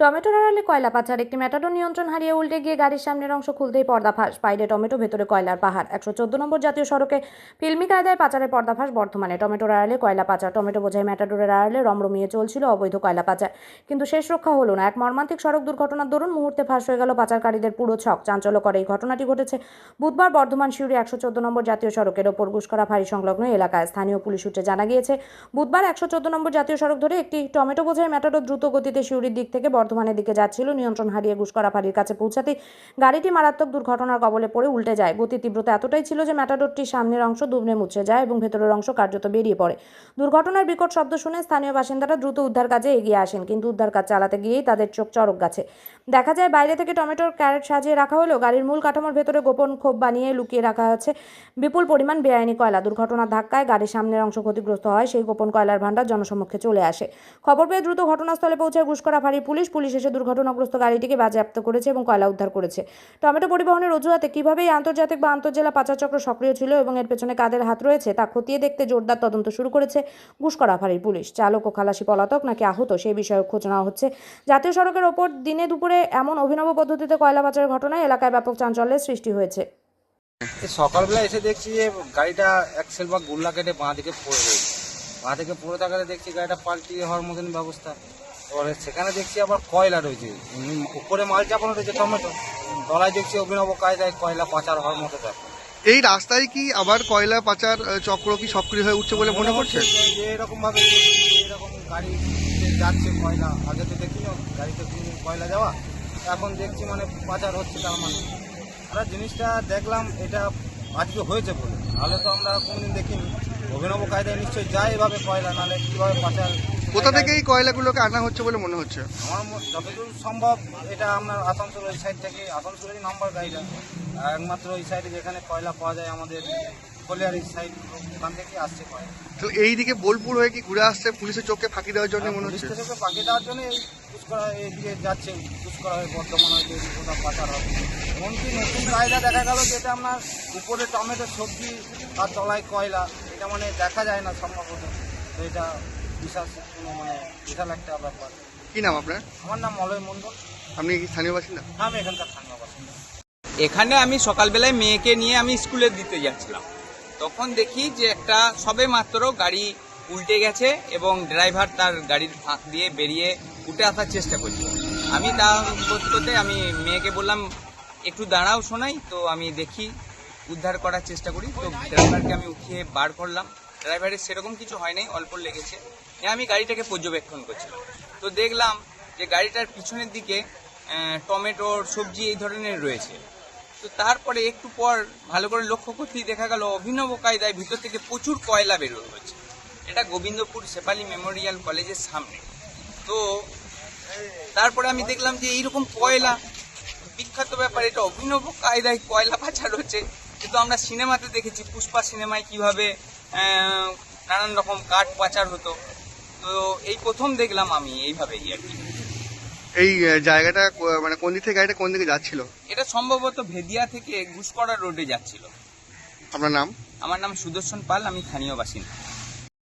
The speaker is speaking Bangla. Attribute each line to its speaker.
Speaker 1: টমেটোর আড়ালে কয়লা পাচার। একটি ম্যাটাডোর নিয়ন্ত্রণ হারিয়ে উল্টে গিয়ে গাড়ির সামনের অংশ খুলতেই পর্দাফাঁস। বাইরে টমেটো, ভেতরে কয়লার পাহাড়। ১১৪ নম্বর জাতীয় সড়কে ফিল্মি কায়দায় পাচারের পর্দাফাঁস বর্ধমানে। টমেটোর আড়ালে কয়লা পাচার। টমেটো বোঝাই ম্যাটাডোরের আড়ালে রমরমিয়ে চলছিল অবৈধ কয়লা পাচার, কিন্তু শেষ রক্ষা হলো না। এক মর্মান্তিক সড়ক দুর্ঘটনার দরুন মুহূর্তে ফাঁস হয়ে গেল পাচারকারীদের পুরো ছক। চাঞ্চল্যকর এই ঘটনাটি ঘটেছে বুধবার বর্ধমান শিউরি ১১৪ নম্বর জাতীয় সড়কের ওপর গুসকরা ফাঁড়ি সংলগ্ন এলাকায়। স্থানীয় পুলিশ সূত্রে জানা গিয়েছে, বুধবার ১১৪ নম্বর জাতীয় সড়ক ধরে একটি টমেটো বোঝাই ম্যাটাডোর দ্রুত গতিতে শিউরির দিক থেকে বর্ধমানের দিকে যাচ্ছিল। নিয়ন্ত্রণ হারিয়ে গুসকরা ফাঁড়ির কাছে পৌঁছাতেই গাড়িটি মারাত্মক দুর্ঘটনার কবলে পড়ে উল্টে যায়। গতির তীব্রতা এতটাই ছিল যে ম্যাটাডোরটির সামনের অংশ দুমড়ে মুচড়ে যায় এবং ভেতরের অংশ কার্যত বেরিয়ে পড়ে। দুর্ঘটনার বিকট শব্দ শুনে স্থানীয় বাসিন্দারা দ্রুত উদ্ধার কাজে এগিয়ে আসেন, কিন্তু উদ্ধার কাজ চালাতে গিয়েই তাদের চোখ চড়ক গাছে। দেখা যায় বাইরে থেকে টমেটোর ক্যারেট সাজিয়ে রাখা হলেও গাড়ির মূল কাঠামোর ভেতরে গোপন খোপ বানিয়ে লুকিয়ে রাখা আছে বিপুল পরিমাণ বেআইনি কয়লা। দুর্ঘটনার ধাক্কায় গাড়ির সামনের অংশ ক্ষতিগ্রস্ত হয়। সেই গোপন কয়লার ভান্ডার জনসমক্ষে চলে আসে। খবর পেয়ে দ্রুত ঘটনাস্থলে পৌঁছায় গুসকরা ফাঁড়ির পুলিশ এসে দুর্ঘটনাগ্রস্ত গাড়িটিকে বাজেয়াপ্ত করেছে এবং কয়লা উদ্ধার করেছে। টমেটো পরিবহনের অজুহাতে কিভাবে এই আন্তর্জাতিক বা আন্তঃজেলা পাচার চক্র সক্রিয় ছিল এবং এর পেছনে কাদের হাত রয়েছে তা খতিয়ে দেখতে জোরদার তদন্ত শুরু করেছে গুসকরা ফাঁড়ির পুলিশ। চালক ও খালাসি পলাতক নাকি আহত সেই বিষয়ে খোঁজ নেওয়া হচ্ছে। জাতীয় সড়কের ওপর দিনে দুপুরে এমন অভিনব পদ্ধতিতে কয়লা পাচারের ঘটনায় এলাকায় ব্যাপক চাঞ্চল্যের সৃষ্টি হয়েছে।
Speaker 2: সকালবেলা এসে দেখছি যে গাড়িটা অ্যাক্সেল বা গুল্লা কেটে বাঁ দিকে পড়ে রয়েছে। বাঁ দিকে পড়ে থাকাতে দেখছি গাড়িটা পাল্টিয়ে হওয়ার মতন ব্যবস্থা। এবারে সেখানে দেখছি আবার কয়লা রয়েছে, উপরে মাল চাপানো রয়েছে টমেটো, তলায় দেখছি অভিনব কায়দায় কয়লা পাচার হওয়ার মতো ব্যাপার।
Speaker 3: এই রাস্তায় কি আবার কয়লা পাচার চক্র কি সক্রিয় হয়ে উঠছে বলে মনে করছে?
Speaker 2: যে এরকম ভাবে এরকম গাড়ি যাচ্ছে কয়লা, আগে তো দেখিনি গাড়িতে কয়লা যাওয়া, এখন দেখছি মানে পাচার হচ্ছে। তার মানে আমরা জিনিসটা দেখলাম এটা আজকে হয়েছে বলে, নাহলে তো আমরা কোনোদিন দেখিনি। অভিনব কায়দায় নিশ্চয়ই যায় এভাবে কয়লা, নাহলে কীভাবে পাচার।
Speaker 3: কোথা থেকে এই কয়লাগুলোকে আনা হচ্ছে বলে মনে হচ্ছে?
Speaker 2: আমার যতদূর সম্ভব এটা আপনার আসানসোল ওই সাইড থেকে, আসানসোলেরই নাম্বার গাড়িটা, একমাত্র ওই সাইডে যেখানে কয়লা পাওয়া যায় আমাদের কলিয়ারি সাইড, ওখান থেকে আসছে কয়লা।
Speaker 3: তো এইদিকে বোলপুর হয়ে কি ঘুরে আসছে পুলিশের চোখে ফাঁকি দেওয়ার জন্য মনে হচ্ছে?
Speaker 2: পুলিশের চোখে ফাঁকি দেওয়ার জন্য এই কুচকরা এইদিকে যাচ্ছে, কুচকরা হয়ে বর্ধমান হয়ে কোথাও পাচার হবে। এমনকি নতুন কায়দা দেখা গেল যেটা আপনার উপরে টমেটো সবজি আর তলায় কয়লা, এটা মানে দেখা যায় না সম্ভবত। তো এটা বিশাল কোনো মানে বিশাল একটা ব্যাপার।
Speaker 3: কি নাম আপনার?
Speaker 2: আমার নাম মলয় মণ্ডল।
Speaker 3: আপনি কি স্থানীয় বাসিন্দা?
Speaker 2: আমি এখানকার স্থানীয় বাসিন্দা।
Speaker 4: এখানে আমি সকালবেলায় মেয়েকে নিয়ে আমি স্কুলে দিতে যাচ্ছিলাম, তখন দেখি যে একটা সবে মাত্র গাড়ি উল্টে গেছে এবং ড্রাইভার তার গাড়ির ফাঁক দিয়ে বেরিয়ে উঠে আসার চেষ্টা করছে। আমি তা করতে আমি মেয়েকে বললাম একটু দাঁড়াও শোনাই, তো আমি দেখি উদ্ধার করার চেষ্টা করি। তো ড্রাইভারকে আমি উঠিয়ে বার করলাম। ড্রাইভারের সেরকম কিছু হয় নাই, অল্প লেগেছে। আমি গাড়িটাকে পর্যবেক্ষণ করছিলাম, তো দেখলাম যে গাড়িটার পিছনের দিকে টমেটোর সবজি এই ধরনের রয়েছে। তো তারপরে একটু পর ভালো করে লক্ষ্য করতেই দেখা গেল অভিনব কায়দায় ভিতর থেকে প্রচুর কয়লা বেরো হয়েছে। এটা গোবিন্দপুর শেফালি মেমোরিয়াল কলেজের সামনে। তো তারপরে আমি দেখলাম যে এইরকম কয়লা বিখ্যাত ব্যাপার, এটা অভিনব কায়দায় কয়লা পাচার হচ্ছে। কিন্তু আমরা সিনেমাতে দেখেছি, পুষ্পা সিনেমায় কিভাবে নানান রকম কাঠ পাচার হতো। তো এই প্রথম দেখলাম আমি এইভাবেই আর কি।
Speaker 3: এই জায়গাটা মানে কোন দিক থেকে গাড়িটা কোন দিকে যাচ্ছিল?
Speaker 4: এটা সম্ভবত ভেদিয়া থেকে গুসকরা রোডে যাচ্ছিল।
Speaker 3: আপনার নাম?
Speaker 4: আমার নাম সুদর্শন পাল, আমি স্থানীয় বাসিন্দা।